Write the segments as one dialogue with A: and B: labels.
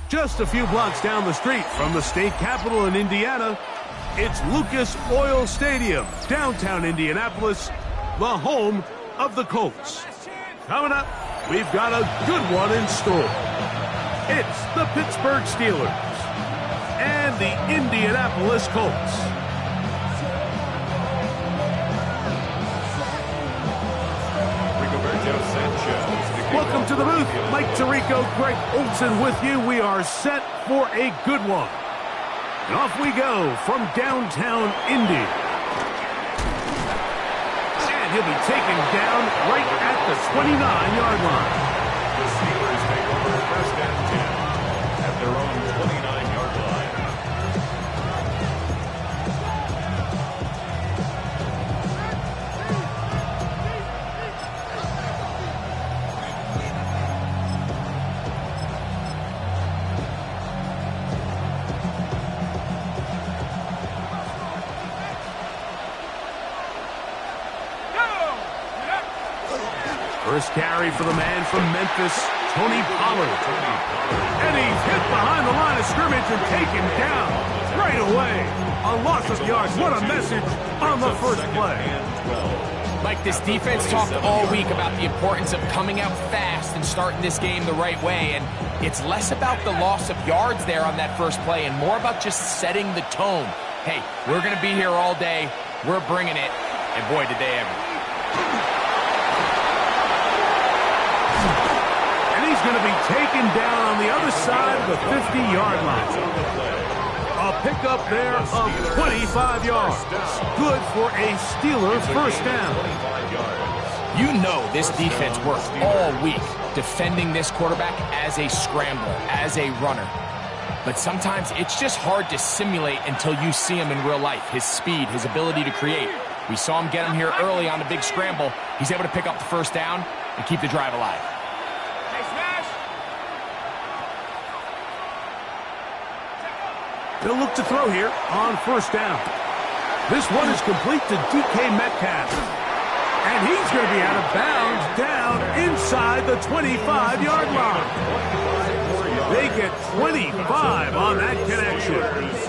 A: Just a few blocks down the street from the state capitol in Indiana, it's Lucas Oil Stadium, downtown Indianapolis, the home of the Colts. Coming up, we've got a good one in store. It's the Pittsburgh Steelers and the Indianapolis Colts. Welcome to the booth. Mike Tirico, Greg Olson with you. We are set for a good one. And off we go from downtown Indy. And he'll be taken down right at the 29-yard line.
B: The Steelers take over first and 10 at their own 29-yard line.
A: First carry for the man from Memphis, Tony Pollard. And he's hit behind the line of scrimmage and taken down right away. A loss of yards. What a message on the first play.
C: Mike, this defense talked all week about the importance of coming out fast and starting this game the right way. And it's less about the loss of yards there on that first play and more about just setting the tone. Hey, we're going to be here all day. We're bringing it. And boy, did they ever.
A: He's going to be taken down on the other side of the 50-yard line. A pickup there of 25 yards. Good for a Steeler first down.
C: You know this defense works all week defending this quarterback as a scrambler, as a runner. But sometimes it's just hard to simulate until you see him in real life. His speed, his ability to create. We saw him get him here early on a big scramble. He's able to pick up the first down and keep the drive alive.
A: They'll look to throw here on first down. This one is complete to DK Metcalf. And he's going to be out of bounds down inside the 25-yard line. They get 25 on that connection.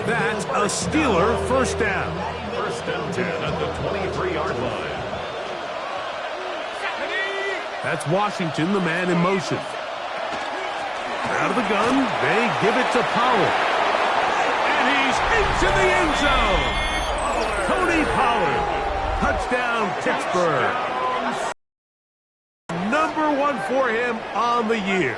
A: That's a Steeler first down.
B: First down 10 at the 23-yard line.
A: That's Washington, the man in motion. Out of the gun, they give it to Powell. Into the end zone. Tony Pollard. Touchdown, Pittsburgh. Number one for him on the year.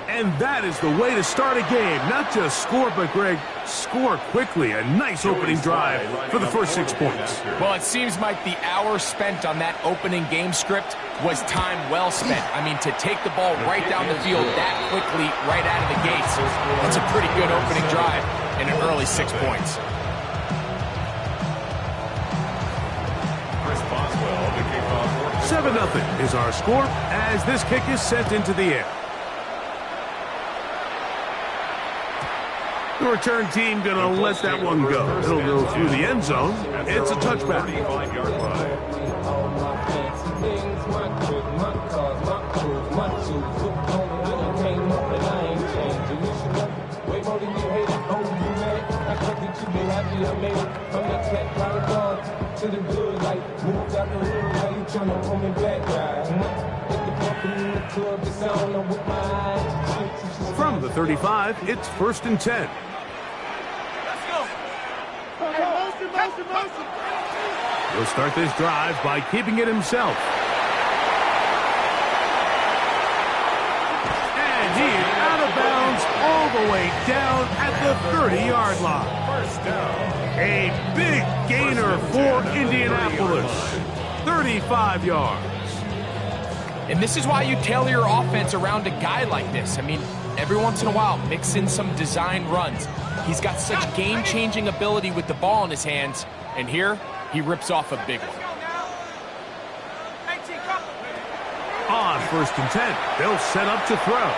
A: And that is the way to start a game. Not just score, but, Greg, score quickly. A nice opening drive for the first 6 points.
C: Well, it seems like the hour spent on that opening game script was time well spent. I mean, to take the ball right down the field that quickly, right out of the gates, that's a pretty good opening drive and an early 6 points.
A: 7-0 is our score as this kick is sent into the air. The return team going to let that one go. It'll go through the end zone. It's a touchback.
D: see I made it from the cat prodigal to the good life. Moved out the hood, now you tryna pull me back, right? With the company in the club, the sound I'm with my eyes.
A: From the 35, it's 1st and 10. He'll start this drive by keeping it himself. And he is out of bounds all the way down at the 30-yard line.
B: First down.
A: A big gainer for Indianapolis. 35 yards.
C: And this is why you tailor your offense around a guy like this. I mean, every once in a while, mix in some design runs. He's got such game-changing ability with the ball in his hands. And here, he rips off a big one.
A: On 1st and 10, they'll set up to throw.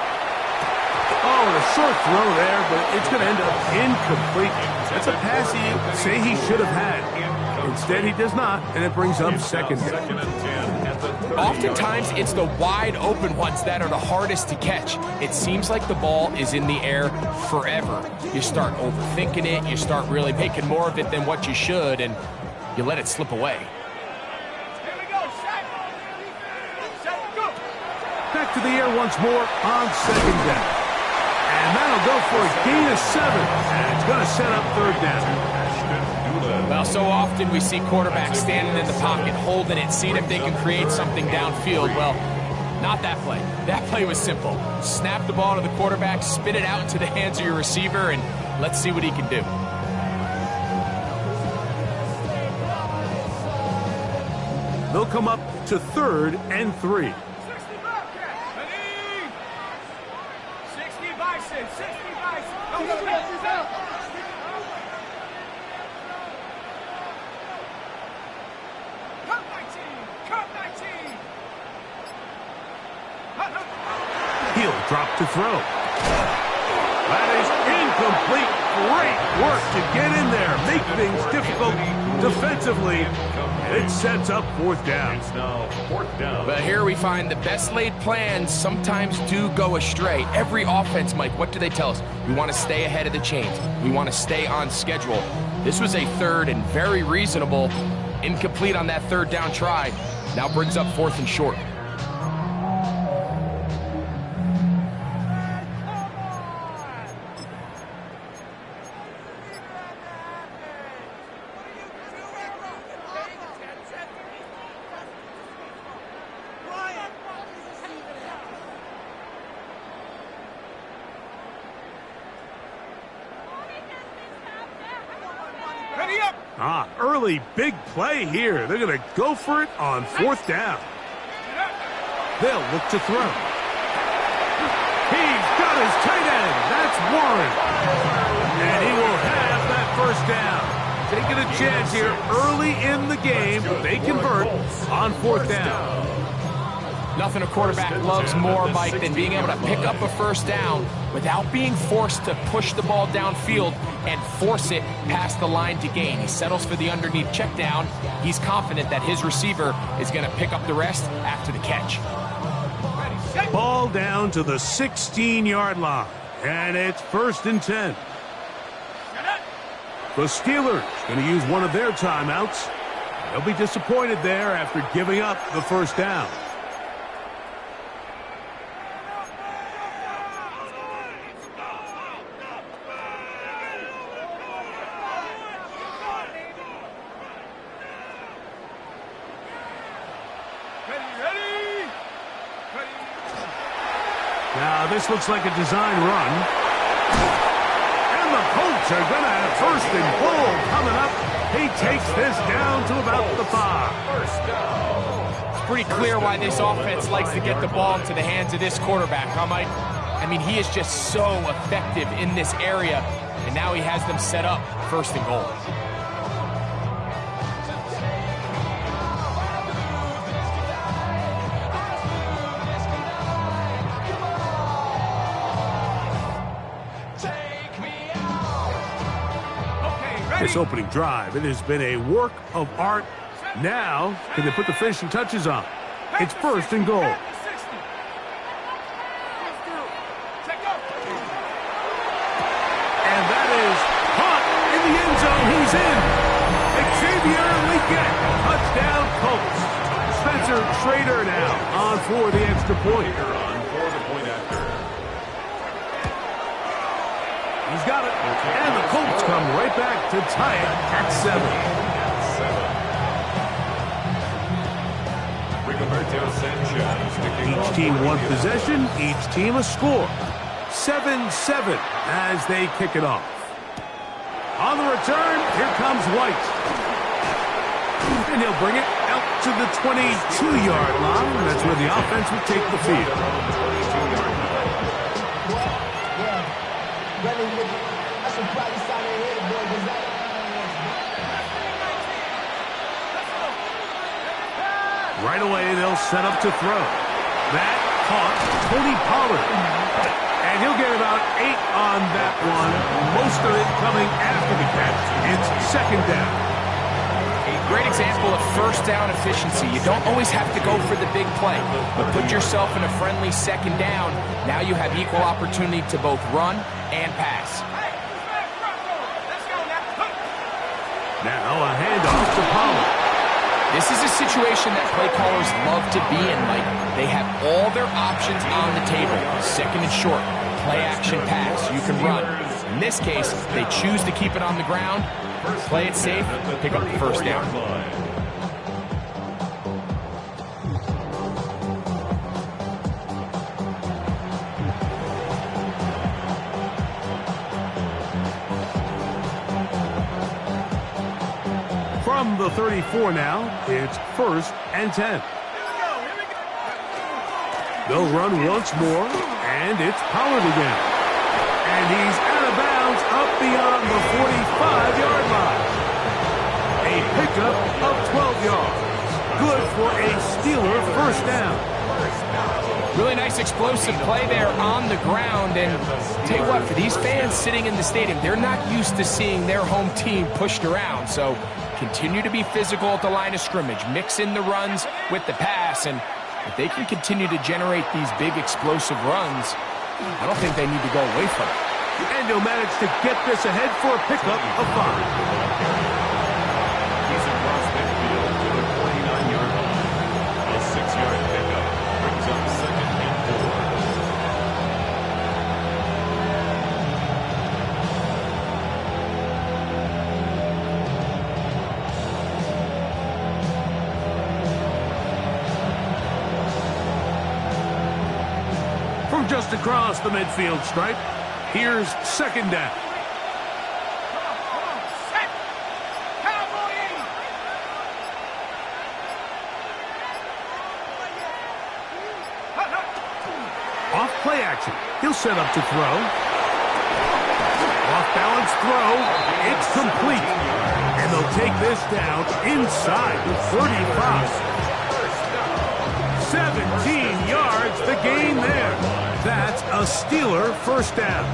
A: Oh, a short throw there, but it's going to end up incomplete. That's a pass you say he should have had. Instead, he does not, and it brings up 2nd down.
C: Oftentimes, it's the wide open ones that are the hardest to catch. It seems like the ball is in the air forever. You start overthinking it, you start really making more of it than what you should, and you let it slip away.
A: Back to the air once more on 2nd down. And that'll go for a gain of 7. And it's going to set up 3rd down.
C: Well, so often we see quarterbacks standing in the pocket, holding it, seeing if they can create something downfield. Well, not that play. That play was simple. Snap the ball to the quarterback, spit it out into the hands of your receiver, and let's see what he can do.
A: They'll come up to 3rd and 3. He'll drop to throw. That is incomplete. Great work to get in there, make things difficult defensively. It sets up 4th down.
B: It's now 4th down.
C: But here we find the best laid plans sometimes do go astray. Every offense, Mike, what do they tell us? We want to stay ahead of the chains. We want to stay on schedule. This was a 3rd and very reasonable. Incomplete on that 3rd down try. Now brings up 4th and short.
A: Early big play here. They're going to go for it on 4th down. They'll look to throw. He's got his tight end. That's Warren. And he will have that 1st down. Taking a chance here early in the game. They convert on 4th down.
C: Nothing a quarterback loves more, Mike, than being able to pick up a 1st down without being forced to push the ball downfield and force it past the line to gain. He settles for the underneath check down. He's confident that his receiver is going to pick up the rest after the catch.
A: Ball down to the 16-yard line, and it's 1st and 10. The Steelers going to use one of their timeouts. They'll be disappointed there after giving up the 1st down. Now, this looks like a design run. And the Colts are going to have 1st and goal coming up. He takes this down to about the 5.
B: First down.
C: It's pretty clear why this offense likes to get the ball into the hands of this quarterback, huh, Mike? I mean, he is just so effective in this area, and now he has them set up 1st and goal.
A: This opening drive, it has been a work of art. Now, can they put the finishing touches on? It's 1st and goal. And that is caught in the end zone. He's Schrader now on for the extra point.
B: On for the point after.
A: He's got it. And the Colts come right back to tie it at 7. Each team one possession, each team a score. 7-7 as they kick it off. On the return, here comes White. And he'll bring it out to the 22-yard line. That's where the offense will take the field. Right away, they'll set up to throw. That caught Tony Pollard. And he'll get about 8 on that one. Most of it coming after the catch. It's second down.
C: A great example of first down efficiency. You don't always have to go for the big play, but put yourself in a friendly second down. Now you have equal opportunity to both run and pass.
A: Now a handoff to Pollard.
C: This is a situation that play callers love to be in, Mike. They have all their options on the table. Second and short, play action pass. You can run. In this case, they choose to keep it on the ground, play it safe, pick up the first down.
A: From the 34 now, it's 1st and 10. They'll run once more, and it's Pollard again. And he's out of bounds up beyond the 45-yard line. A pickup of 12 yards. Good for a Steeler first down.
C: Really nice explosive play there on the ground. And tell you what, for these fans sitting in the stadium, they're not used to seeing their home team pushed around. So continue to be physical at the line of scrimmage. Mix in the runs with the pass. And if they can continue to generate these big explosive runs, I don't think they need to go away from it.
A: And he'll manage to get this ahead for a pickup of 5.
B: He's across midfield to the 49-yard line. A 6-yard pickup brings up 2nd and 4.
A: From just across the midfield stripe, here's second down. Off play action. He'll set up to throw. Off balance throw. It's complete. And they'll take this down inside the 35. 17 yards, the gain there. That's a Steeler first down.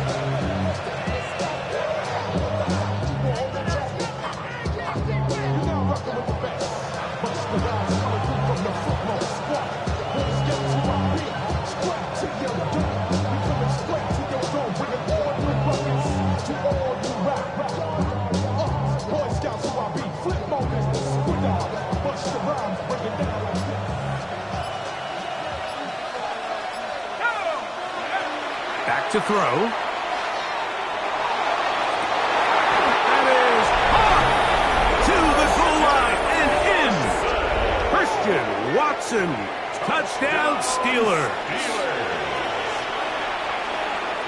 A: Back to throw. That is hard to the goal line and in. Christian Watson, touchdown Steelers.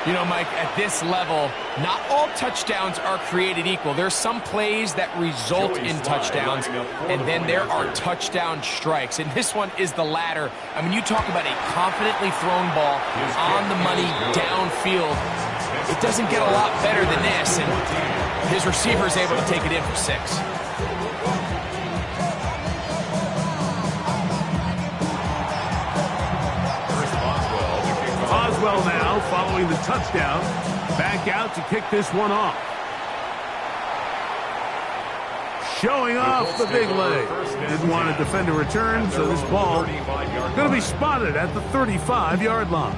C: You know, Mike, at this level, not all touchdowns are created equal. There's some plays that result in touchdowns, and then there are touchdown strikes. And this one is the latter. I mean, you talk about a confidently thrown ball on the money downfield. It doesn't get a lot better than this, and his receiver is able to take it in for 6.
A: Oswell now following the touchdown. Back out to kick this one off. Showing off the big leg. Didn't want to defend a return, so this ball going to be spotted at the 35-yard line.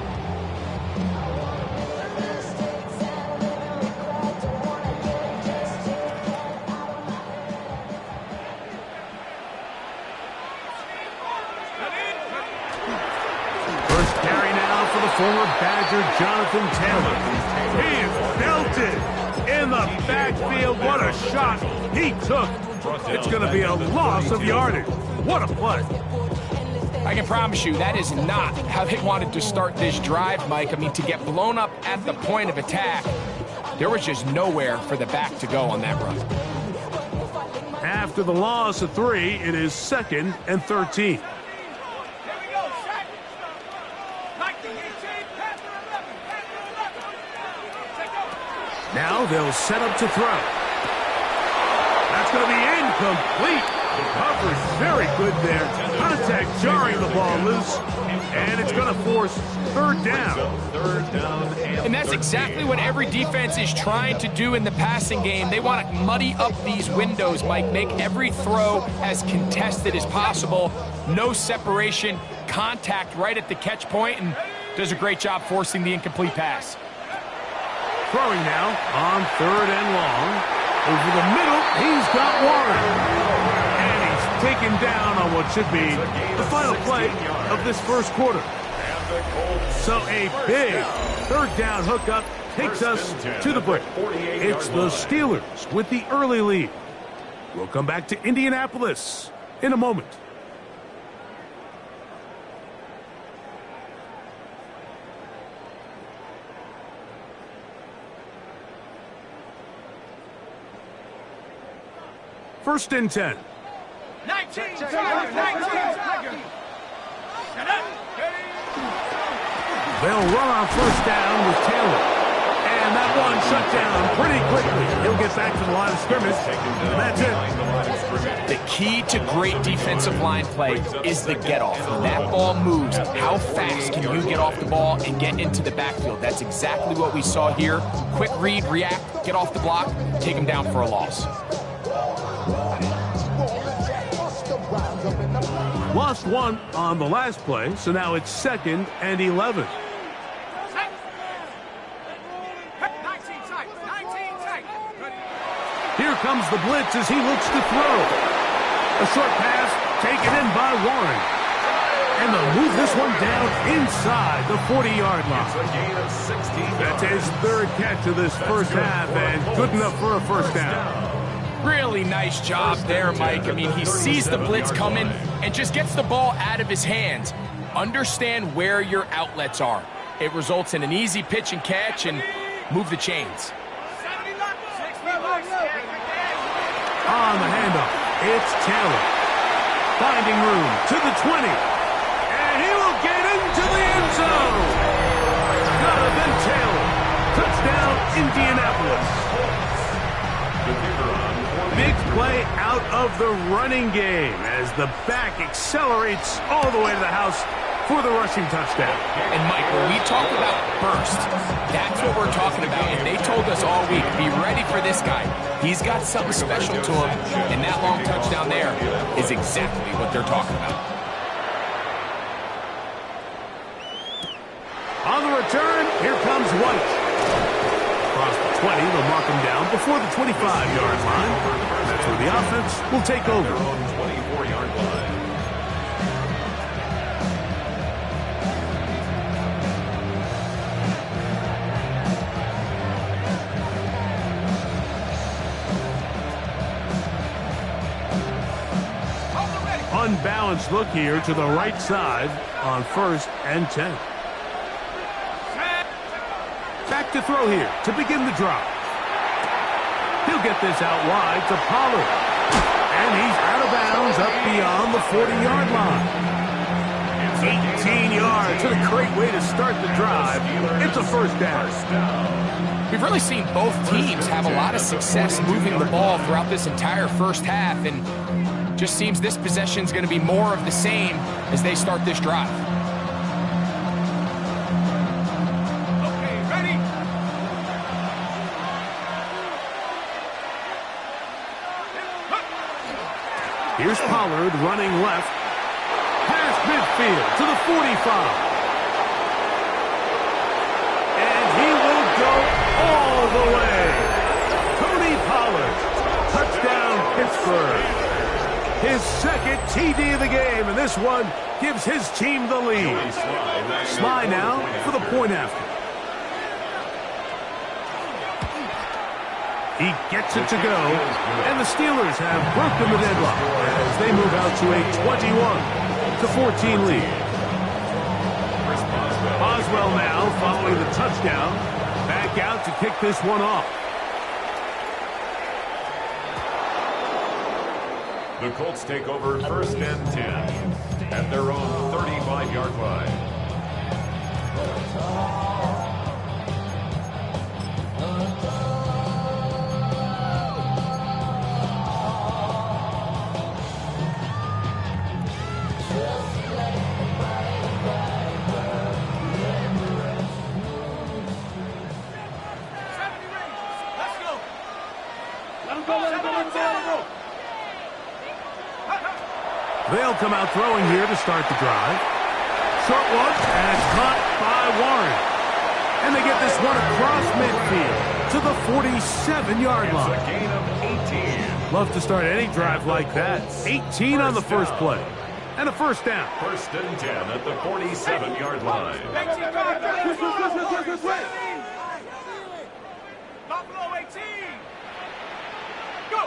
A: former Badger Jonathan Taylor. He is belted in the backfield. What a shot he took. It's going to be a loss of yardage. What a play.
C: I can promise you that is not how they wanted to start this drive, Mike. I mean, to get blown up at the point of attack, there was just nowhere for the back to go on that run.
A: After the loss of 3, it is 2nd and 13. Now they'll set up to throw. That's going to be incomplete. The coverage very good there. Contact jarring the ball loose. And it's going to force 3rd down.
C: And that's exactly what every defense is trying to do in the passing game. They want to muddy up these windows, Mike. Make every throw as contested as possible. No separation, contact right at the catch point, and does a great job forcing the incomplete pass.
A: Throwing now on 3rd and long. Over the middle, he's got Warren. And he's taken down on what should be the final play of this first quarter. So a big 3rd down hookup takes us to the break. It's the Steelers with the early lead. We'll come back to Indianapolis in a moment. First and 10.
E: 19 seconds.
A: They'll run on 1st down with Taylor. And that one shut down pretty quickly. He'll get back to the line of scrimmage. And that's it.
C: The key to great defensive line play is the get-off. When that ball moves, how fast can you get off the ball and get into the backfield? That's exactly what we saw here. Quick read, react, get off the block, take him down for a loss.
A: Lost 1 on the last play, so now it's 2nd and 11. Here comes the blitz as he looks to throw. A short pass taken in by Warren. And they'll move this one down inside the 40-yard line. That's his 3rd catch of this first half, and good enough for a 1st down.
C: Really nice job there, Mike. I mean, he sees the blitz coming and just gets the ball out of his hands. Understand where your outlets are. It results in an easy pitch and catch and move the chains.
A: On the handoff, it's Taylor. Finding room to the 20. And he will get into the end zone. Jonathan Taylor. Touchdown, Indianapolis. Big play out of the running game as the back accelerates all the way to the house for the rushing touchdown.
C: And Mike, when we talk about burst, that's what we're talking about. And they told us all week, be ready for this guy. He's got something special to him, and that long touchdown there is exactly what they're talking about.
A: On the return, here comes White. Across the 20, they'll mark him down before the 25-yard line. That's where the offense will take over.
B: 24-yard line.
A: Unbalanced look here to the right side on 1st and 10. Back to throw here to begin the drive. He'll get this out wide to Pollard. And he's out of bounds up beyond the 40-yard line. 18 yards. What a great way to start the drive. It's a 1st down.
C: We've really seen both teams have a lot of success moving the ball throughout this entire first half, and just seems this possession is going to be more of the same as they start this drive.
E: Okay, ready?
A: Here's Pollard running left. Past midfield to the 45. And he will go all the way. Tony Pollard. Touchdown, Pittsburgh. His second TD of the game, and this one gives his team the lead. Sly now for the point after. He gets it to go, and the Steelers have broken the deadlock as they move out to a 21-14 lead. Boswell now following the touchdown, back out to kick this one off.
B: The Colts take over first and 10 at their own 35-yard line.
A: They'll come out throwing here to start the drive. Short one, and it's caught by Warren. And they get this one across midfield to the 47-yard line.
B: It's a gain of 18.
A: Love to start any drive like that. 18 on the first play. And a first down.
B: First and 10 at the 47-yard line.
E: Buffalo 18. Go.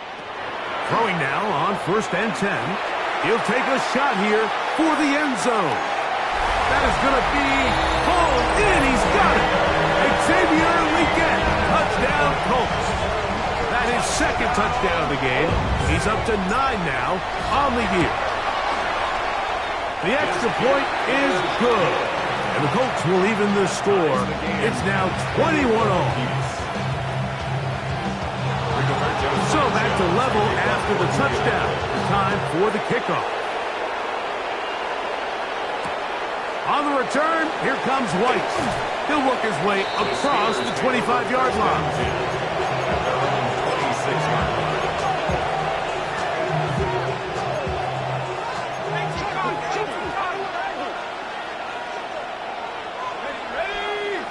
A: Throwing now on first and 10. He'll take a shot here for the end zone. That is going to be hauled in. He's got it. Xavier Legette, touchdown Colts. That is second touchdown of the game. He's up to 9 now on the year. The extra point is good. And the Colts will even the score. It's now 21-all. So back to level after the touchdown. Time for the kickoff. On the return, here comes White. He'll work his way across the 25-yard line.
B: 26-yard line.
E: Ready?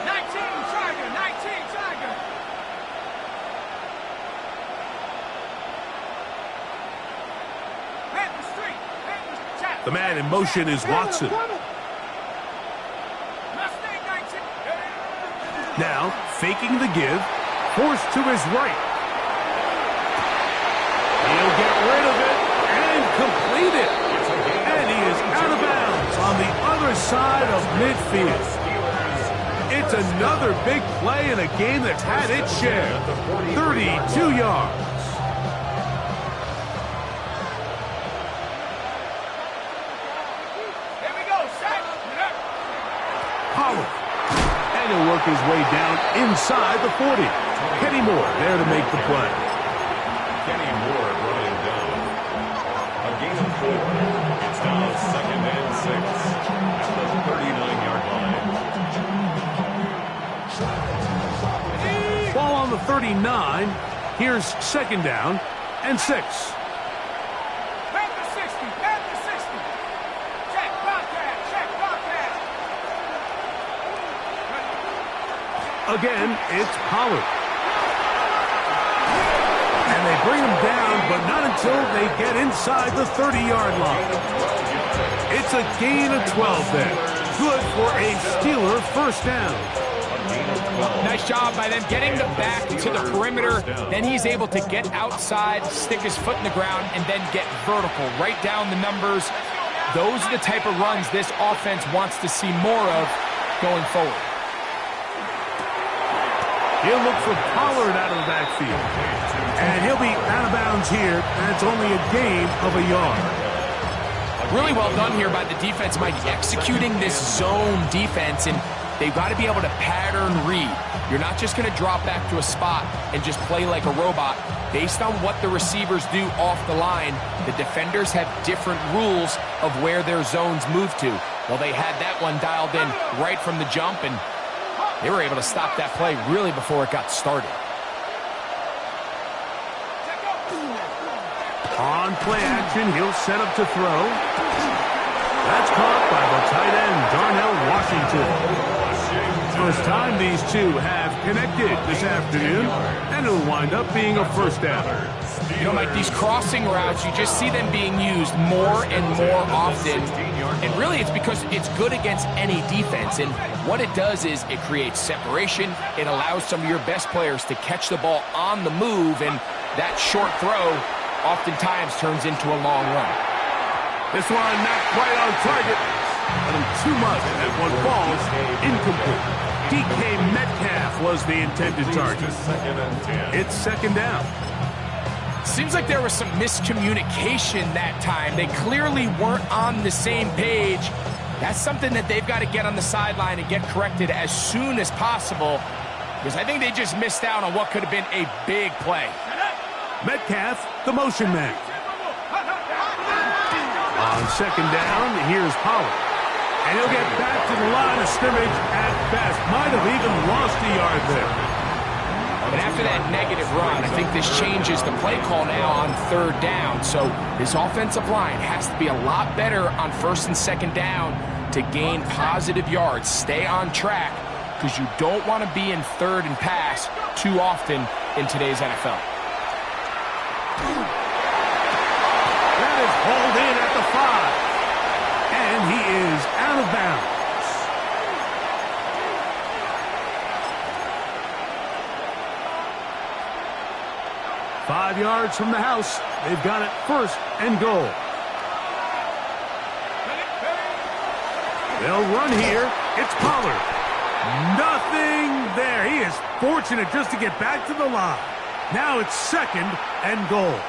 E: 19 Tiger, 19 Tiger.
A: The man in motion is Watson. Now, faking the give, forced to his right. He'll get rid of it and complete it. And he is out of bounds on the other side of midfield. It's another big play in a game that's had its share. 32 yards. And he'll work his way down inside the 40. Kenny Moore there to make the play.
B: Kenny Moore brought him down. A gain of 4. It's now second and 6 at the 39-yard line.
A: Ball on the 39. Here's second down and 6. Again, it's Pollard. And they bring him down, but not until they get inside the 30-yard line. It's a gain of 12 there. Good for a Steeler first down.
C: Nice job by them getting the back to the perimeter. Then he's able to get outside, stick his foot in the ground, and then get vertical. Right down the numbers. Those are the type of runs this offense wants to see more of going forward.
A: He'll look for Pollard out of the backfield. And he'll be out of bounds here, and it's only a gain of a yard.
C: Really well done here by the defense, Mike, executing this zone defense, and they've got to be able to pattern read. You're not just going to drop back to a spot and just play like a robot. Based on what the receivers do off the line, the defenders have different rules of where their zones move to. Well, they had that one dialed in right from the jump, and they were able to stop that play really before it got started.
A: On play action, he'll set up to throw. That's caught by the tight end, Darnell Washington. First time these two have connected this afternoon, and it'll wind up being a first down.
C: You know, Mike, these crossing routes, you just see them being used more and more often. And really, it's because it's good against any defense. And what it does is it creates separation. It allows some of your best players to catch the ball on the move. And that short throw oftentimes turns into a long run.
A: This one not quite on target. But too much. That one falls incomplete. DK Metcalf was the intended target. It's second down.
C: Seems like there was some miscommunication that time. They clearly weren't on the same page. That's something that they've got to get on the sideline and get corrected as soon as possible, because I think they just missed out on what could have been a big play.
A: Metcalf, the motion man. On second down, here's Pollard. And he'll get back to the line of scrimmage at best. Might have even lost a yard there.
C: And after that negative run, I think this changes the play call now on third down. So this offensive line has to be a lot better on first and second down to gain positive yards. Stay on track, because you don't want to be in third and pass too often in today's NFL.
A: That is hauled in at the 5. And he is out of bounds. Five yards from the house. They've got it first and goal. They'll run here. It's Pollard. Nothing there. He is fortunate just to get back to the line. Now it's second and goal.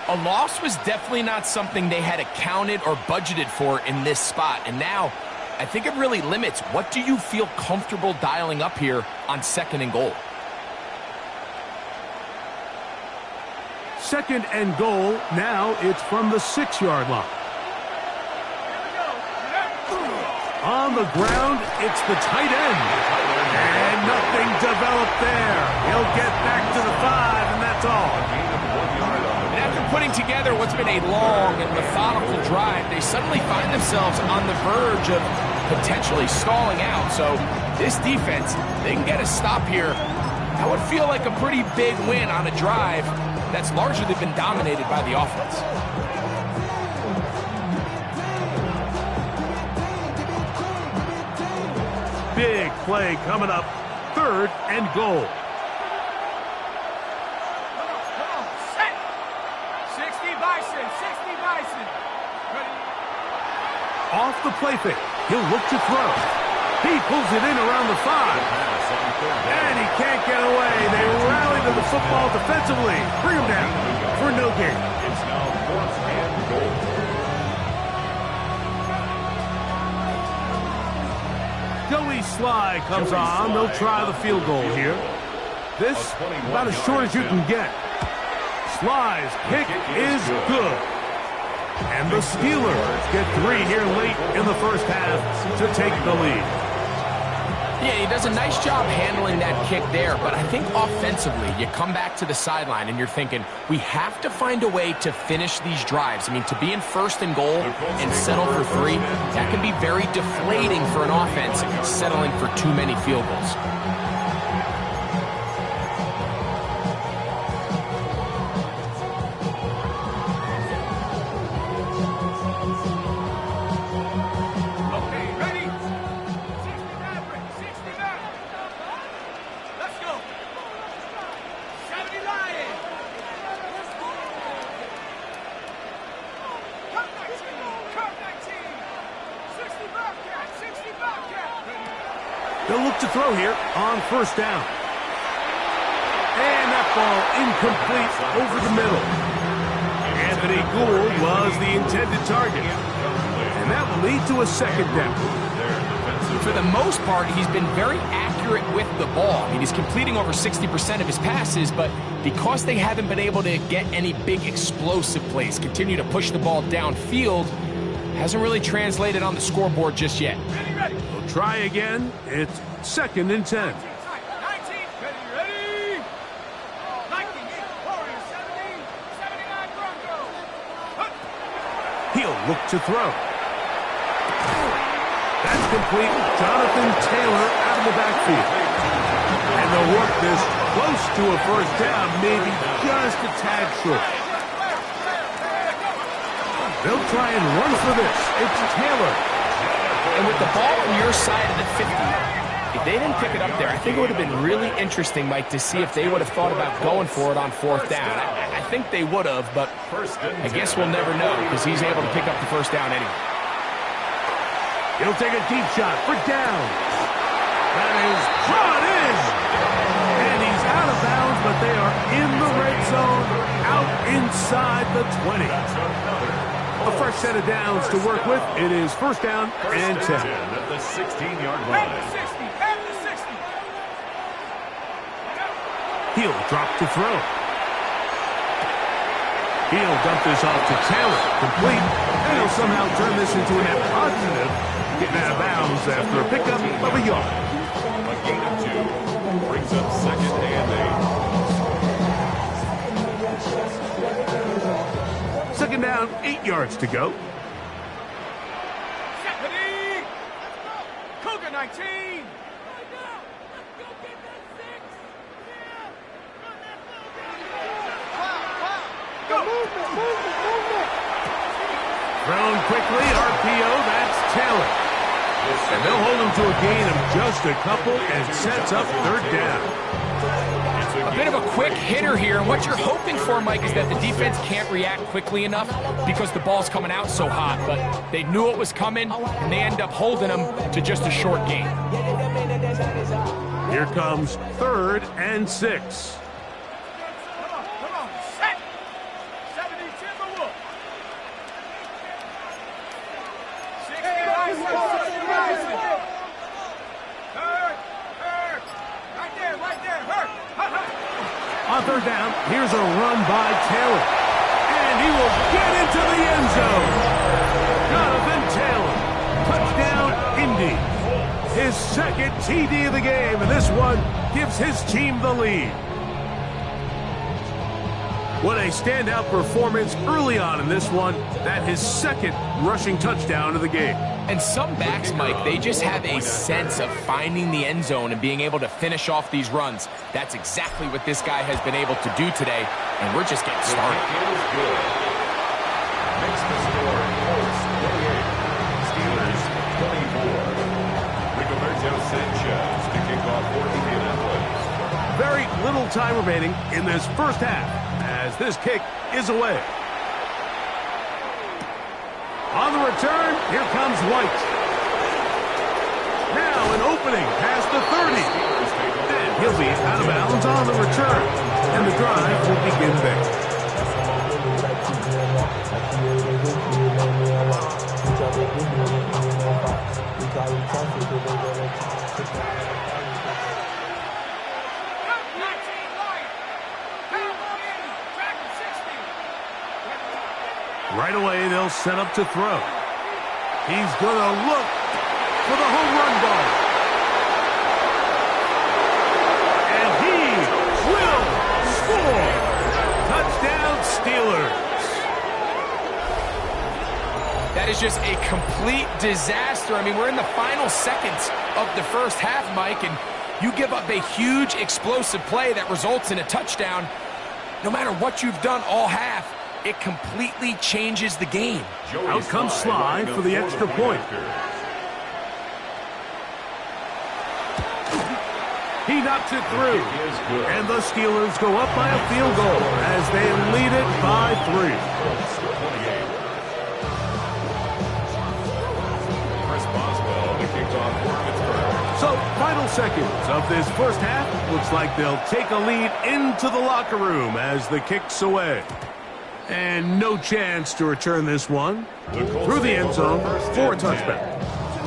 C: A loss was definitely not something they had accounted or budgeted for in this spot. And now I think it really limits, what do you feel comfortable dialing up here on second and goal?
A: Second and goal. Now it's from the 6-yard line. On the ground, it's the tight end. And nothing developed there. He'll get back to the 5, and that's all.
C: And after putting together what's been a long and methodical drive, they suddenly find themselves on the verge of potentially stalling out. So this defense, they can get a stop here. That would feel like a pretty big win on a drive that's largely been dominated by the offense.
A: Big play coming up. Third and goal.
E: Come on, set. 60 Bison, 60 Bison. Ready?
A: Off the play fake. He'll look to throw. He pulls it in around the 5. And he can't get away. They rally to the football defensively. Bring him down for no gain.
B: It's now fourth and goal.
A: Joey Sly comes on. They'll try the field goal here. This about as short as you can get. Sly's kick is good. And the Steelers get 3 here late in the first half to take the lead.
C: Yeah, he does a nice job handling that kick there, but I think offensively, you come back to the sideline and you're thinking, we have to find a way to finish these drives. I mean, to be in first and goal and settle for 3, that can be very deflating for an offense, settling for too many field goals.
A: They'll look to throw here on first down. And that ball incomplete over the middle. Anthony Gould was the intended target. And that will lead to a second down.
C: For the most part, he's been very accurate with the ball. I mean, he's completing over 60% of his passes, but because they haven't been able to get any big explosive plays, continue to push the ball downfield, hasn't really translated on the scoreboard just yet.
A: We'll try again. It's second and 10.
E: 19, ready? 19, Warriors, 70, 79 Broncos.
A: He'll look to throw. That's complete. Jonathan Taylor out of the backfield. And they'll work this close to a first down, maybe just a tad short. They'll try and run for this. It's Taylor.
C: And with the ball on your side of the 50, if they didn't pick it up there, I think it would have been really interesting, Mike, to see if they would have thought about going for it on fourth down. I think they would have, but I guess we'll never know because he's able to pick up the first down anyway.
A: He'll take a deep shot for down. That is brought in. And he's out of bounds, but they are in the red zone, out inside the 20. A fresh set of downs to work with. It is first down and 10.
B: At the 16-yard line.
E: At the 60. At the 60.
A: He'll drop to throw. He'll dump this off to Taylor. Complete. And he'll somehow turn this into a net positive. Getting out of bounds after a pickup of a yard.
B: A gain of 2. Brings up second and 8.
A: Second down, 8 yards to go.
E: Stephanie. Cougar 19.
A: Thrown quickly, RPO, that's Taylor. And they'll hold him to a gain of just a couple and sets up third down.
C: A bit of a quick hitter here, and what you're hoping for, Mike, is that the defense can't react quickly enough because the ball's coming out so hot, but they knew it was coming, and they end up holding them to just a short gain.
A: Here comes third and 6.
E: Come on. Set. 70 Timberwolf. 60 Bison. Hurt. Right there. Hurt.
A: On third down, here's a run by Taylor. And he will get into the end zone. Jonathan Taylor. Touchdown, Indy. His second TD of the game, and this one gives his team the lead. What a standout performance early on in this one. That his second rushing touchdown of the game.
C: And some backs, Mike, they just have a sense of finding the end zone and being able to finish off these runs. That's exactly what this guy has been able to do today, and we're just getting started.
B: Makes the score Colts 28, Steelers 24. Rigoberto Sanchez to kick off for Indianapolis.
A: Very little time remaining in this first half as this kick is away. On the return, here comes White. Now an opening past the 30. And he'll be out of bounds on the return. And the drive will begin there. Right away, they'll set up to throw. He's going to look for the home run ball. And he will score. Touchdown, Steelers.
C: That is just a complete disaster. I mean, we're in the final seconds of the first half, Mike, and you give up a huge explosive play that results in a touchdown. No matter what you've done all half, it completely changes the game.
A: Out comes Sly for the extra point. He knocks it through. And the Steelers go up by a field goal as they lead it by 3. So, final seconds of this first half. Looks like they'll take a lead into the locker room as the kick's away. And no chance to return this one through the end zone for a touchback.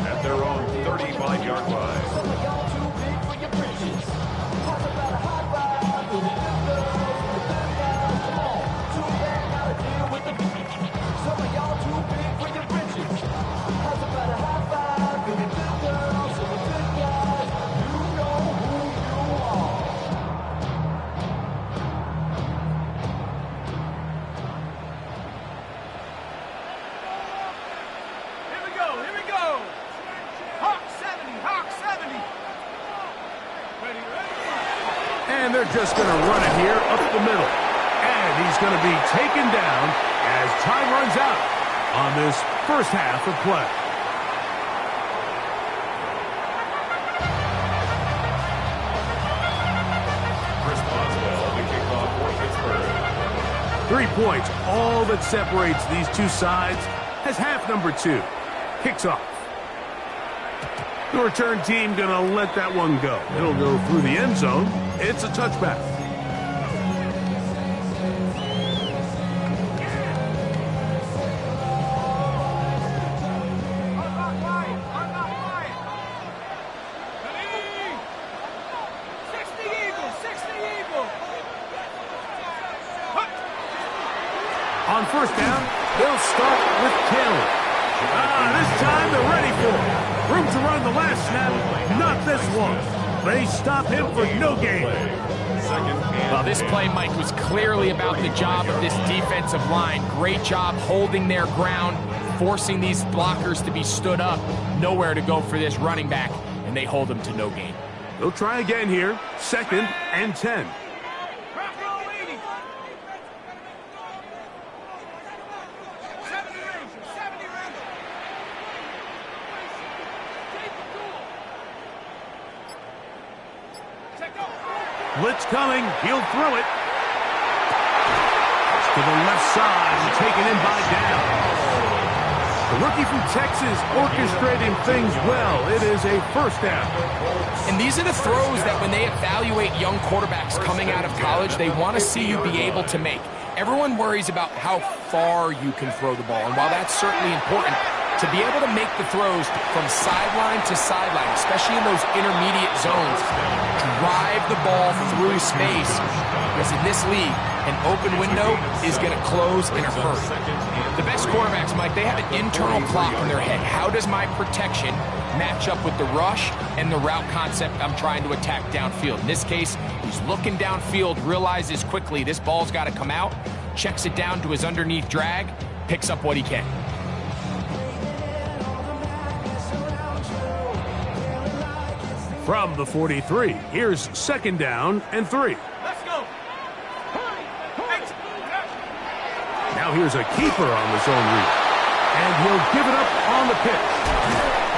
B: At their own 35-yard line.
E: Here we go. Hawk 70, Hawk
A: They're just going to run it here up the middle. And he's going to be taken down as time runs out on this first half of play.
B: Chris Boswell, the kickoff for Pittsburgh.
A: 3 points, all that separates these two sides, as half number 2 kicks off. The return team going to let that one go. It'll go through the end zone. It's a touchback. On first down, they'll start with Taylor. This time they're ready for it. Room to run the last snap, not this one. They stop him for no gain.
C: Well, this play, Mike, was clearly about the job of this defensive line. Great job holding their ground, forcing these blockers to be stood up. Nowhere to go for this running back, and they hold him to no gain.
A: They'll try again here, 2nd and 10. Blitz coming. He'll throw it. It's to the left side and taken in by down. The rookie from Texas orchestrating things well. It is a first down.
C: And these are the throws that when they evaluate young quarterbacks coming out of college, they want to see you be able to make. Everyone worries about how far you can throw the ball. And while that's certainly important, to be able to make the throws from sideline to sideline, especially in those intermediate zones, drive the ball through space, because in this league, an open window is going to close in a hurry. The best quarterbacks, Mike, they have an internal clock in their head. How does my protection match up with the rush and the route concept I'm trying to attack downfield? In this case, he's looking downfield, realizes quickly this ball's got to come out, checks it down to his underneath drag, picks up what he can.
A: From the 43, here's 2nd down and 3.
E: Let's go.
A: Now here's a keeper on the zone read. And he'll give it up on the pitch.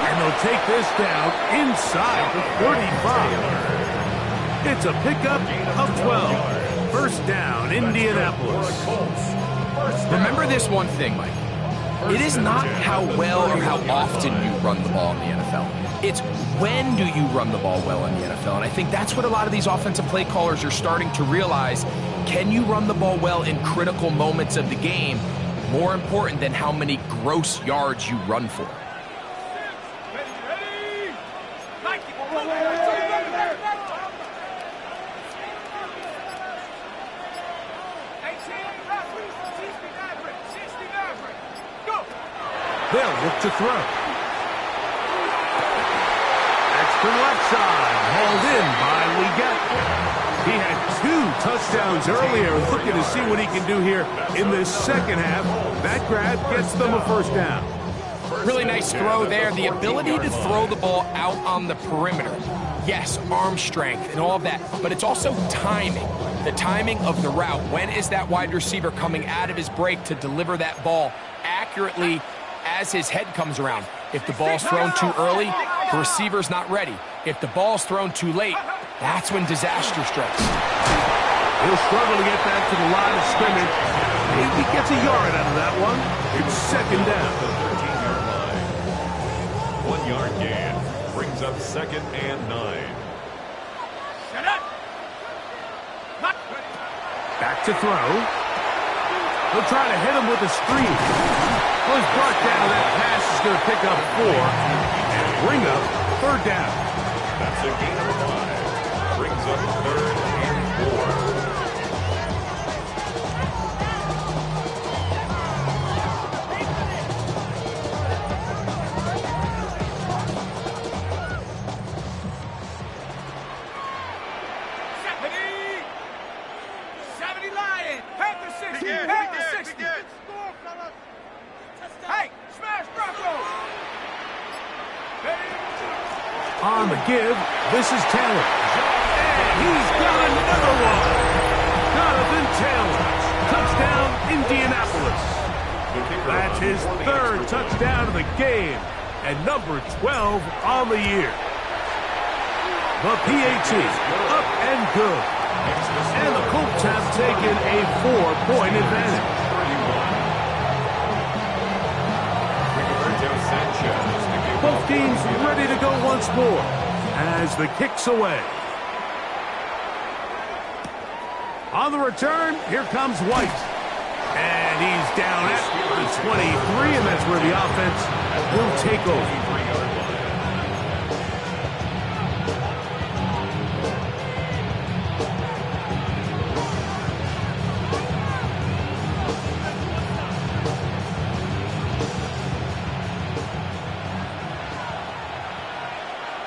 A: And they'll take this down inside the 35. It's a pickup of 12. First down, Indianapolis.
C: Remember this one thing, Mike. It is not how well or how often you run the ball in the NFL. It's when do you run the ball well in the NFL. And I think that's what a lot of these offensive play callers are starting to realize. Can you run the ball well in critical moments of the game? More important than how many gross yards you run for.
A: They'll look to throw. That's to the left side, hauled in by Leggett. He had 2 touchdowns earlier, looking to see what he can do here in this second half. That grab gets them a first down.
C: Really nice throw there. The ability to throw the ball out on the perimeter. Yes, arm strength and all of that, but it's also timing. The timing of the route. When is that wide receiver coming out of his break to deliver that ball accurately as his head comes around? If the ball's thrown too early, the receiver's not ready. If the ball's thrown too late, that's when disaster strikes.
A: He'll struggle to get back to the line of scrimmage. Maybe gets a yard out of that one. It's 2nd down.
B: 13-yard line. 1-yard gain. Brings up 2nd and 9.
A: Back to throw. He'll try to hit him with a screen. Well, he's brought down. That pass is going to pick up 4 and bring up 3rd down.
B: That's a gain of 5. Brings up 3rd and 4.
A: On the give, this is Taylor. He's got another one. Jonathan Taylor. Touchdown, Indianapolis. That's his third touchdown of the game and number 12 on the year. The PAT up and good. And the Colts have taken a 4-point advantage. Both teams ready to go once more as the kick's away. On the return, here comes White. And he's down at the 23, and that's where the offense will take over.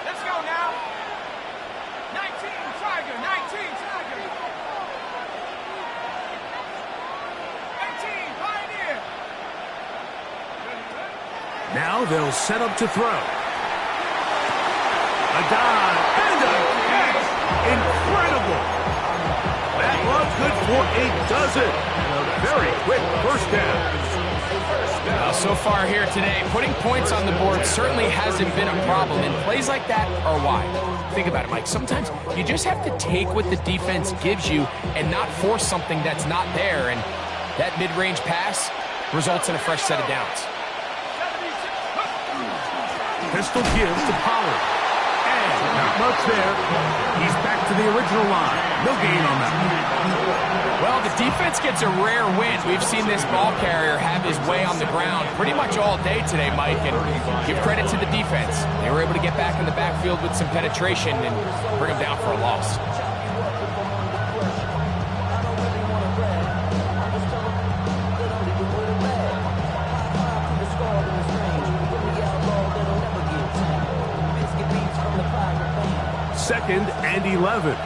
E: Let's go now. 19, Tiger, 19, Tiger. 18, Pioneer.
A: Now they'll set up to throw. A dive and a catch. Incredible. That was good for a dozen. Very quick first down.
C: So far here today, putting points on the board certainly hasn't been a problem, and plays like that are why. Think about it, Mike. Sometimes you just have to take what the defense gives you and not force something that's not there, and that mid-range pass results in a fresh set of downs.
A: Pistol gives to Pollard. And not much there. He's back to the original line. No gain on that.
C: Well, the defense gets a rare win. We've seen this ball carrier have his way on the ground pretty much all day today, Mike, and give credit to the defense. They were able to get back in the backfield with some penetration and bring them down for a loss.
A: Second and 11.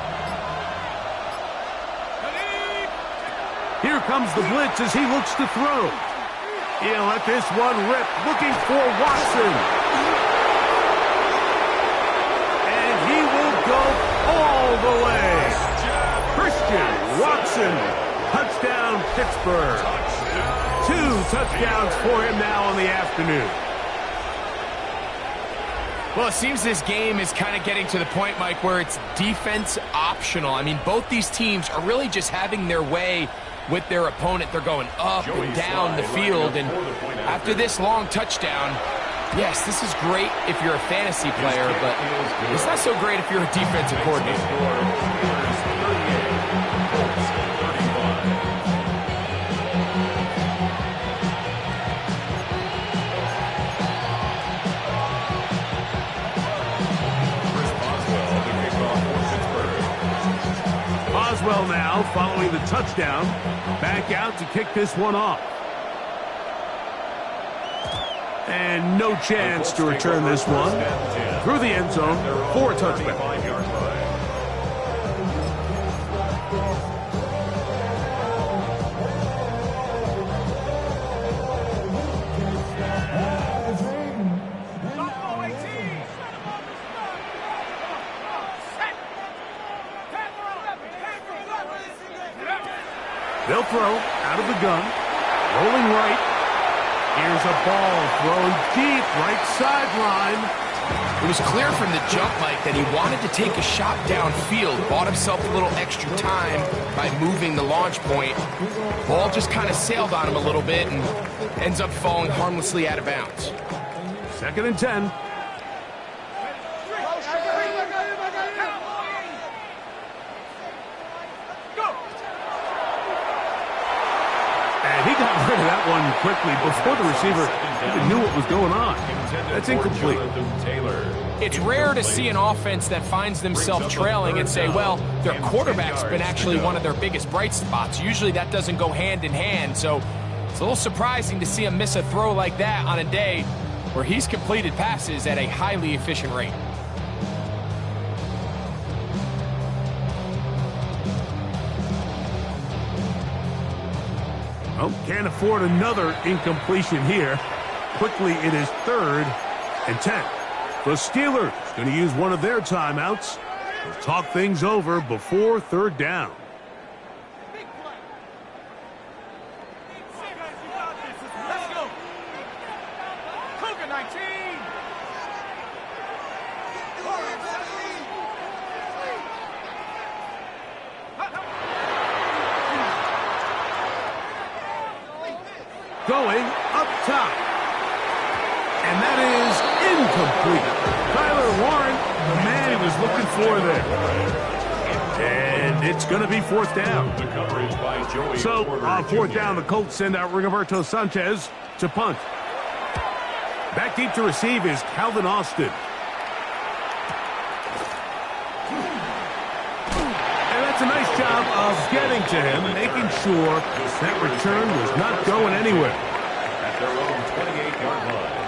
A: Here comes the blitz as he looks to throw. He'll let this one rip, looking for Watson. And he will go all the way. Christian Watson, touchdown Pittsburgh. 2 touchdowns for him now on the afternoon.
C: Well, it seems this game is kind of getting to the point, Mike, where it's defense optional. I mean, both these teams are really just having their way with their opponent. They're going up and down the field, and after this long touchdown, yes, this is great if you're a fantasy player, but it's not so great if you're a defensive coordinator.
A: Oswell now following the touchdown. Back out to kick this one off. And no chance to return this one. Through the end zone for a touchback. They'll throw out of the gun. Rolling right. Here's a ball thrown deep right sideline.
C: It was clear from the jump, Mike, that he wanted to take a shot downfield. Bought himself a little extra time by moving the launch point. Ball just kind of sailed on him a little bit and ends up falling harmlessly out of bounds.
A: 2nd and 10. He got rid of that one quickly before the receiver even knew what was going on. That's incomplete.
C: It's rare to see an offense that finds themselves trailing and say, well, their quarterback's been actually one of their biggest bright spots. Usually that doesn't go hand in hand, so it's a little surprising to see him miss a throw like that on a day where he's completed passes at a highly efficient rate.
A: Oh, can't afford another incompletion here. Quickly, it is 3rd and 10. The Steelers going to use one of their timeouts. We'll talk things over before third down.
E: Let's go. Cougar 19.
A: Going up top. And that is incomplete. Tyler Warren, the man he was looking for there. And it's going to be fourth down.
B: The coverage by Joey
A: So
B: Porter
A: on fourth
B: Jr.
A: down, the Colts send out Rigoberto Sanchez to punt. Back deep to receive is Calvin Austin. And that's a nice job of getting to him, making sure that return was not going anywhere.
B: At their own 28-yard line.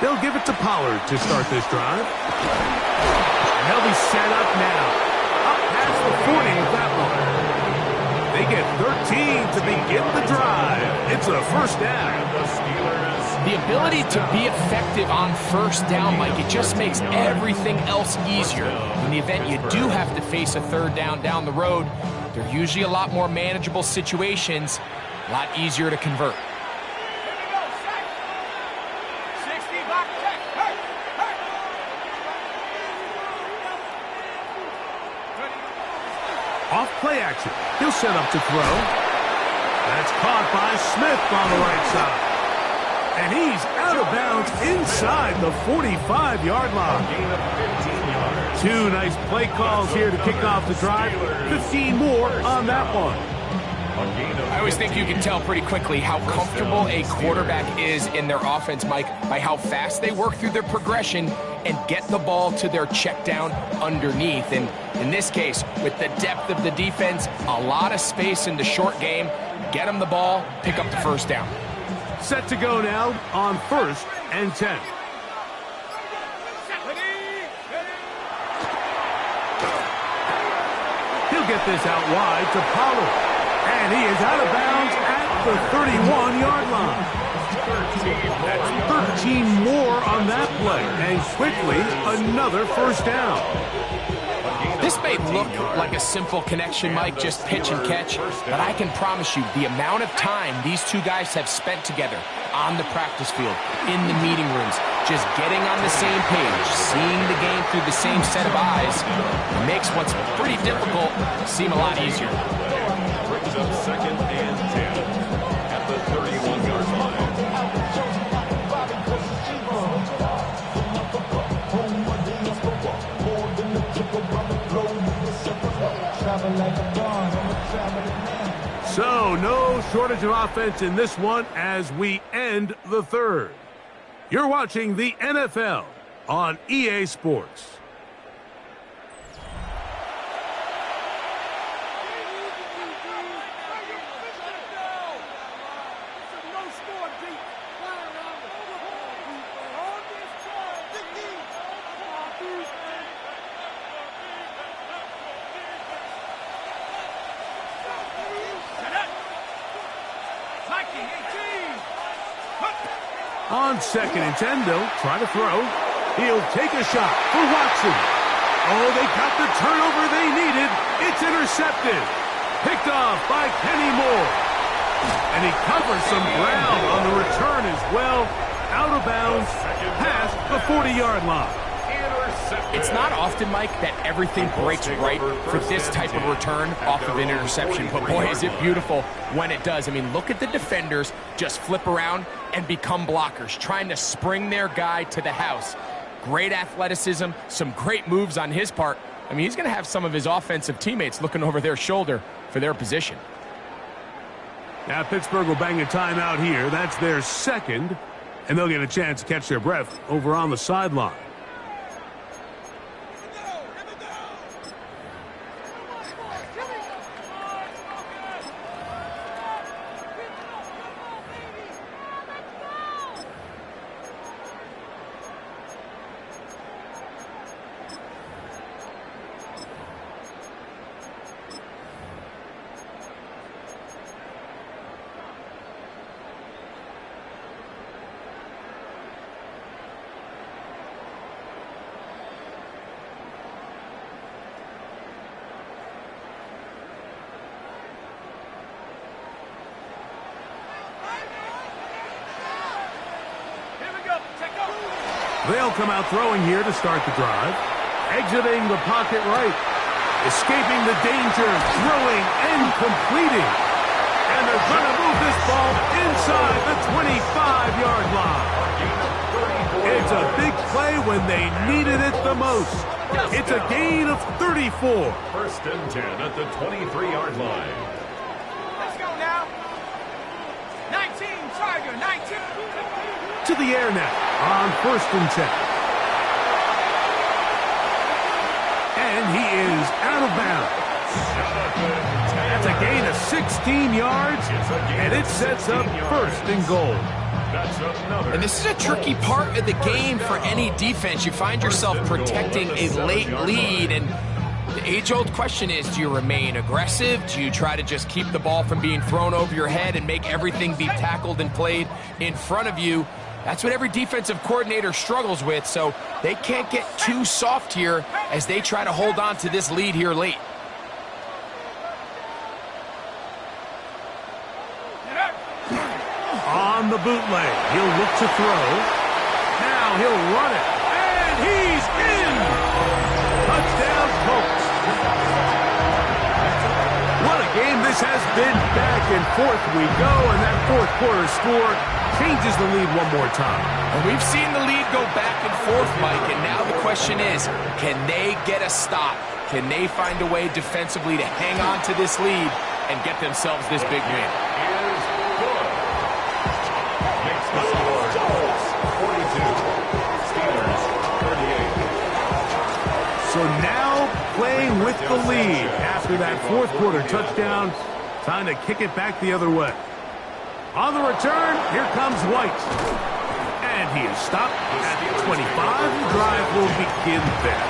A: They'll give it to Pollard to start this drive. And they'll be set up now. Up past the 40 with that one. They get 13 to begin the drive. It's a first down.
B: The Steelers.
C: The ability to be effective on first down, Mike, it just makes everything else easier. In the event you do have to face a third down the road, they're usually a lot more manageable situations, a lot easier to convert.
A: Off play action. He'll set up to throw. That's caught by Smith on the right side. And he's out of bounds inside the 45-yard line.
B: Gain of 15 yards.
A: Two nice play calls here to kick off the drive. 15 more on that one.
C: I always think you can tell pretty quickly how comfortable a quarterback is in their offense, Mike, by how fast they work through their progression and get the ball to their check down underneath. And in this case, with the depth of the defense, a lot of space in the short game, get them the ball, pick up the first down.
A: Set to go now on 1st and 10. He'll get this out wide to Pollard. And he is out of bounds at the 31-yard line. That's 13 more on that play. And quickly, another first down.
C: This may look like a simple connection, Mike, just pitch and catch, but I can promise you the amount of time these two guys have spent together on the practice field, in the meeting rooms, just getting on the same page, seeing the game through the same set of eyes, makes what's pretty difficult seem a lot easier.
B: Brings up 2nd and 10 at the 31-yard line.
A: So, no shortage of offense in this one as we end the third. You're watching the NFL on EA Sports. On 2nd and 10, they'll try to throw. He'll take a shot for Watson. Oh, they got the turnover they needed. It's intercepted. Picked off by Kenny Moore. And he covers some ground on the return as well. Out of bounds, past the 40-yard line.
C: It's not often, Mike, that everything breaks right for this type of return off of an interception. But boy, is it beautiful when it does. I mean, look at the defenders just flip around and become blockers, trying to spring their guy to the house. Great athleticism, some great moves on his part. I mean, he's going to have some of his offensive teammates looking over their shoulder for their position.
A: Now, Pittsburgh will bang a timeout here. That's their second, and they'll get a chance to catch their breath over on the sideline. They'll come out throwing here to start the drive. Exiting the pocket right. Escaping the danger, throwing and completing. And they're going to move this ball inside the 25-yard line. It's a big play when they needed it the most. It's a gain of 34.
B: First and 10 at the 23-yard line.
E: Let's go now. 19, Tiger, 19.
A: To the air now on first and 10. And he is out of bounds. That's a gain of 16 yards, and it sets up first and goal.
C: And this is a tricky part of the game for any defense. You find yourself protecting a late lead, and the age-old question is, do you remain aggressive? Do you try to just keep the ball from being thrown over your head and make everything be tackled and played in front of you? That's what every defensive coordinator struggles with, so they can't get too soft here as they try to hold on to this lead here late.
A: On the bootleg, he'll look to throw. Now he'll run it, and he's in! Touchdown, Colts. What a game this has been. Back and forth we go, and that fourth quarter score changes the lead one more time.
C: And we've seen the lead go back and forth, Mike, and now the question is, can they get a stop? Can they find a way defensively to hang on to this lead and get themselves this big win?
A: So now playing with the lead after that fourth quarter touchdown. Time to kick it back the other way. On the return, here comes White. And he is stopped at the 25. The drive will begin there.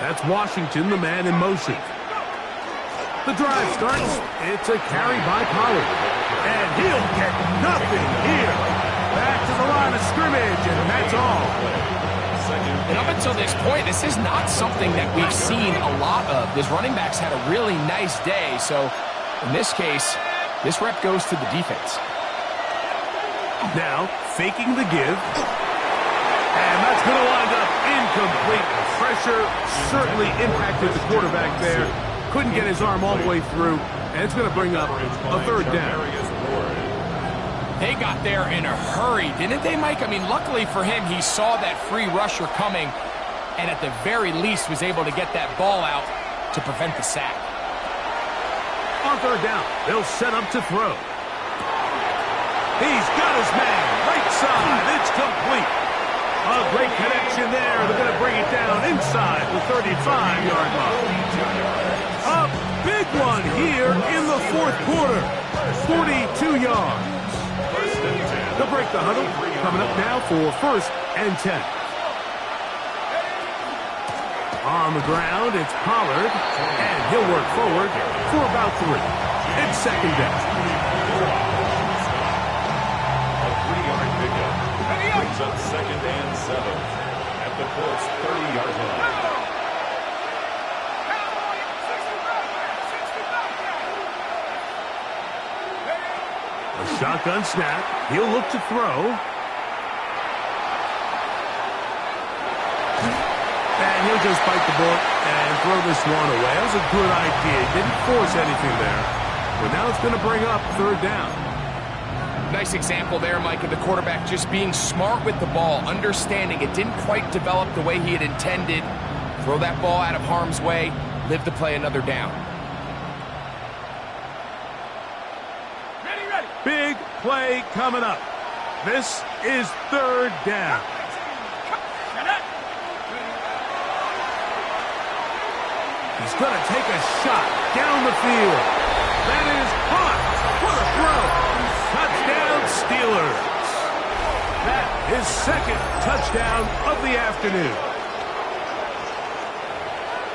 A: That's Washington, the man in motion. The drive starts. It's a carry by Pollard. And he'll get nothing here. Back to the line of scrimmage, and that's all.
C: And up until this point, this is not something that we've seen a lot of. This running back's had a really nice day, so in this case, this rep goes to the defense.
A: Now, faking the give. And that's going to wind up incomplete. Pressure certainly impacted the quarterback there. Couldn't get his arm all the way through, and it's going to bring up a third down.
C: They got there in a hurry, didn't they, Mike? I mean, luckily for him, he saw that free rusher coming, and at the very least was able to get that ball out to prevent the sack.
A: On third down, they'll set up to throw. He's got his man, right side, it's complete. A great connection there. They're going to bring it down inside the 35-yard line. A big one here in the fourth quarter. 42 yards. They'll break the huddle. Coming up now for first and 10. On the ground, it's Pollard. And he'll work forward for about 3. It's second down.
B: Brings up second and 7 at the Colts 30-yard line.
A: A shotgun snap. He'll look to throw. And he'll just bite the bullet and throw this one away. That was a good idea. He didn't force anything there. But now it's going to bring up third down.
C: Nice example there, Mike, of the quarterback just being smart with the ball, understanding it didn't quite develop the way he had intended. Throw that ball out of harm's way, live to play another down.
E: Ready.
A: Big play coming up. This is third down. He's going to take a shot down the field. That is caught. What a throw. Touchdown, Steelers. That is second touchdown of the afternoon.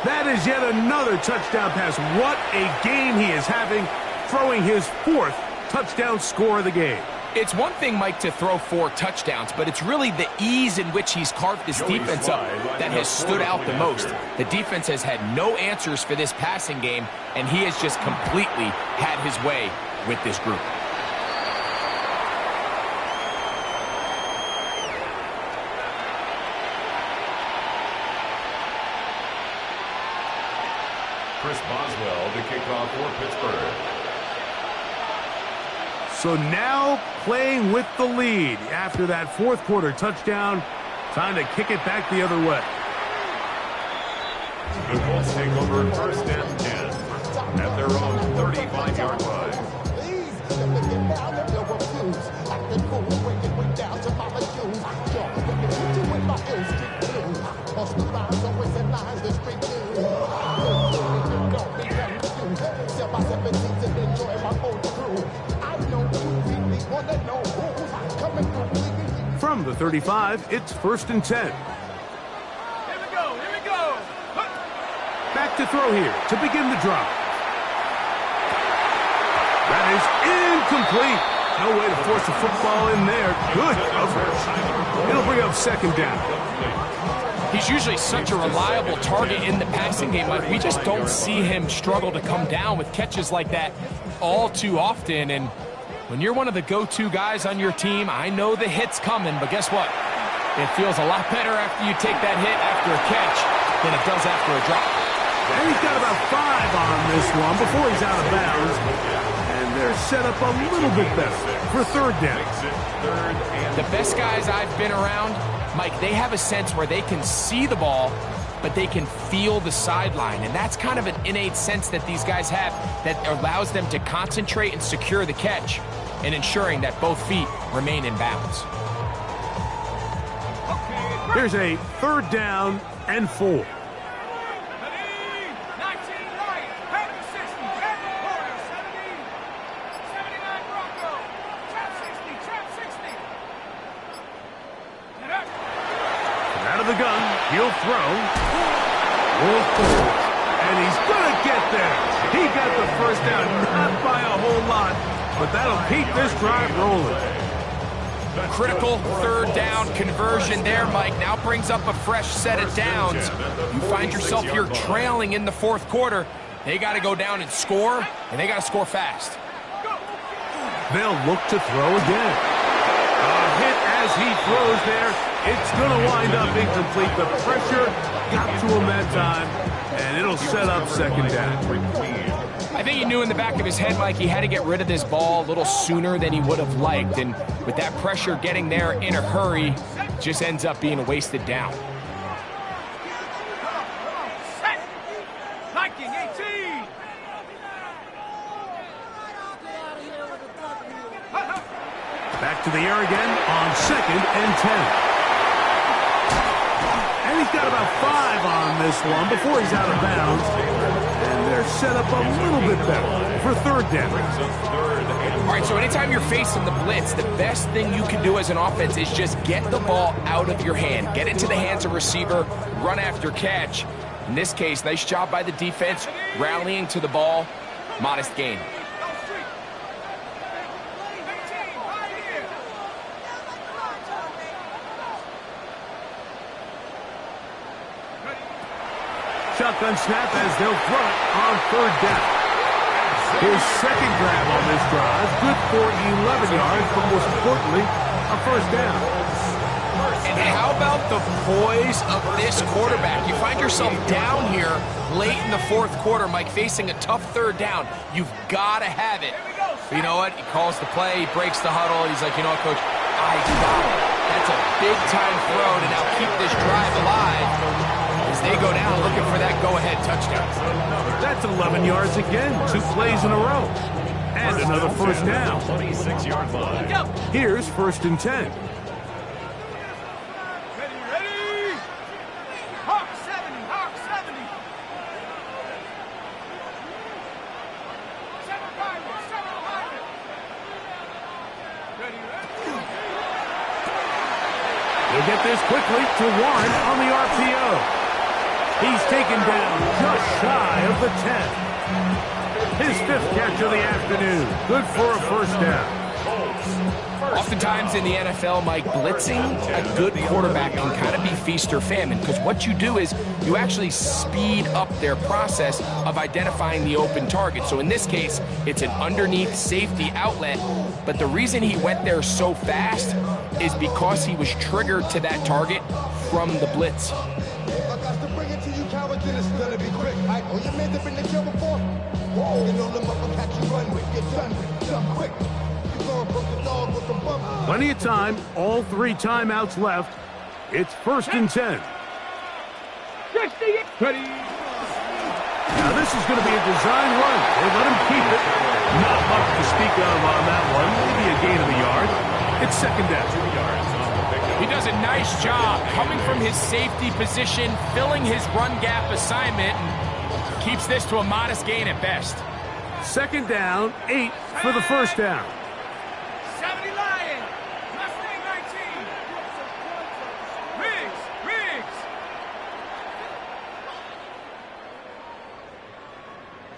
A: That is yet another touchdown pass. What a game he is having, throwing his 4th touchdown score of the game.
C: It's one thing, Mike, to throw 4 touchdowns, but it's really the ease in which he's carved this defense up that has stood out the most. The defense has had no answers for this passing game, and he has just completely had his way with this group.
B: Chris Boswell to kick off for Pittsburgh.
A: So now playing with the lead after that 4th quarter touchdown. Time to kick it back the other way.
B: The Colts take over 1st and 10 at their own 35-yard line.
A: From the 35, it's 1st and 10.
E: Here we go, here we go.
A: Back to throw here to begin the drive. That is incomplete. No way to force the football in there. Good coverage. It'll bring up 2nd down.
C: He's usually such a reliable target in the passing game. Like, we just don't see him struggle to come down with catches like that all too often. And when you're one of the go-to guys on your team, I know the hit's coming, but guess what? It feels a lot better after you take that hit after a catch than it does after a drop.
A: And he's got about 5 on this one before he's out of bounds. And they're set up a little bit better for 3rd down.
C: The best guys I've been around, Mike, they have a sense where they can see the ball, but they can feel the sideline. And that's kind of an innate sense that these guys have that allows them to concentrate and secure the catch and ensuring that both feet remain in bounds.
A: Here's a 3rd down and 4. Out of the gun, he'll throw. And he's going to get there. He got the 1st down, not by a whole lot, but that'll keep this drive rolling.
C: Critical 3rd down conversion there, Mike. Now brings up a fresh set of downs. You find yourself here trailing in the 4th quarter. They got to go down and score, and they got to score fast.
A: They'll look to throw again. A hit as he throws there. It's going to wind up incomplete. The pressure got to him that time, and it'll set up 2nd down.
C: I think he knew in the back of his head, Mike, he had to get rid of this ball a little sooner than he would have liked. And with that pressure getting there in a hurry, just ends up being a wasted down.
E: Viking 18.
A: Back to the air again on 2nd and 10. And he's got about 5 on this one before he's out of bounds. And they're set up a little bit better for 3rd down.
C: All right, so anytime you're facing the blitz, the best thing you can do as an offense is just get the ball out of your hand. Get into the hands of receiver, run after catch. In this case, nice job by the defense, rallying to the ball, modest gain.
A: Shotgun snap as they'll throw it on 3rd down. His 2nd grab on this drive, good for 11 yards, but most importantly, a 1st down.
C: And how about the poise of this quarterback? You find yourself down here late in the 4th quarter, Mike, facing a tough 3rd down. You've got to have it. But you know what? He calls the play, he breaks the huddle, and he's like, you know what, Coach? I got it. That's a big-time throw to now keep this drive alive as they go down looking for that go-ahead touchdown.
A: That's 11 yards again, 2 plays in a row. And another 1st down.
B: 26-yard line.
A: Here's 1st and 10.
E: Ready? Hawk 70, Hawk 70. 7-5, 7-5. Ready?
A: They'll get this quickly to Warren on the RPO. He's taken down just shy of the 10. His 5th catch of the afternoon. Good for a first down.
C: Oftentimes in the NFL, Mike, blitzing a good quarterback can kind of be feast or famine, because what you do is you actually speed up their process of identifying the open target. So in this case, it's an underneath safety outlet, but the reason he went there so fast is because he was triggered to that target from the blitz.
A: Plenty of time, all 3 timeouts left. It's 1st and 10.
E: Ready.
A: Now this is going to be a design run. They let him keep it. Not much to speak of on that one. Maybe a gain of a yard. It's 2nd down.
C: He does a nice job coming from his safety position, filling his run gap assignment, and keeps this to a modest gain at best.
A: 2nd down, 8 for the first down.
E: 70 Lion. Mustang 19. Riggs.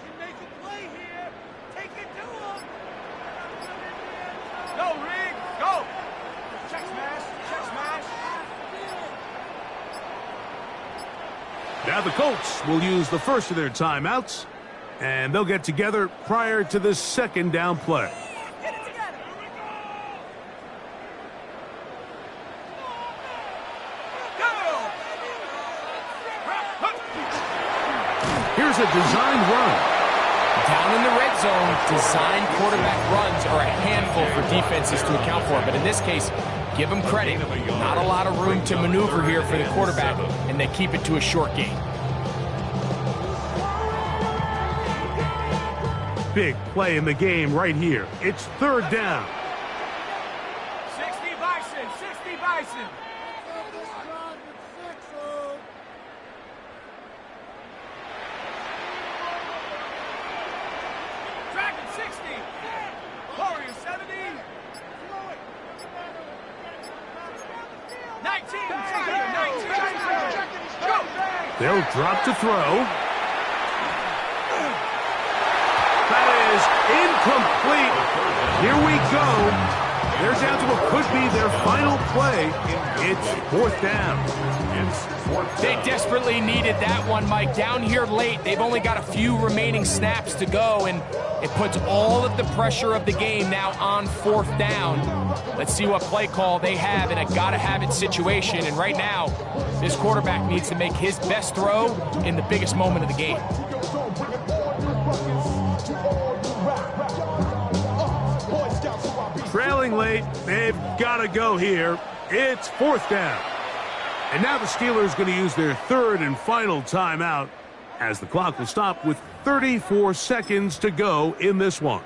E: You make a play here. Take it to him. Go, Riggs. Go. Check smash.
A: Now the Colts will use the first of their timeouts, and they'll get together prior to this 2nd down play.
E: Get it together.
A: Here's a design run.
C: Down in the red zone, design quarterback runs are a handful for defenses to account for. But in this case, give them credit. Not a lot of room to maneuver here for the quarterback, and they keep it to a short gain.
A: Big play in the game right here. It's 3rd down.
E: 60 Bison. Dragon 60. Warrior 70. 19. Go.
A: They'll drop to throw. That is incomplete. Here we go. They're down to what could be their final play. It's 4th down.
C: They desperately needed that one, Mike. Down here late, they've only got a few remaining snaps to go, and it puts all of the pressure of the game now on 4th down. Let's see what play call they have in a gotta-have-it situation. And right now, this quarterback needs to make his best throw in the biggest moment of the game.
A: Trailing late, they've got to go here. It's 4th down. And now the Steelers going to use their 3rd and final timeout, as the clock will stop with 34 seconds to go in this one.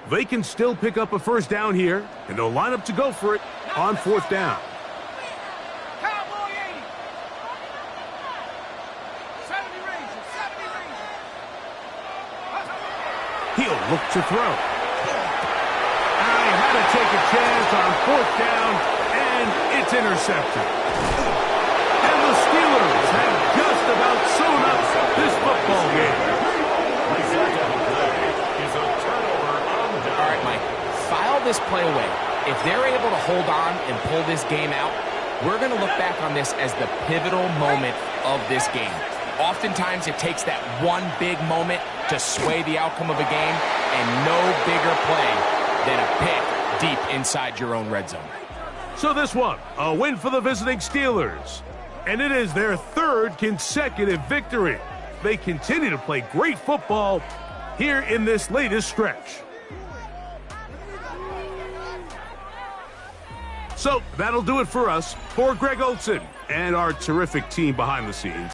A: They can still pick up a first down here, and they'll line up to go for it on 4th down.
E: Cowboy 80. 70 Rangers.
A: He'll look to throw. I had to take a chance on 4th down, and it's intercepted. And the Steelers have just about sewn up this football game.
C: All right, Mike, file this play away. If they're able to hold on and pull this game out, we're going to look back on this as the pivotal moment of this game. Oftentimes, it takes that one big moment to sway the outcome of a game, and no bigger play than a pick deep inside your own red zone.
A: So this one, a win for the visiting Steelers. And it is their 3rd consecutive victory. They continue to play great football here in this latest stretch. So that'll do it for us. For Greg Olson and our terrific team behind the scenes,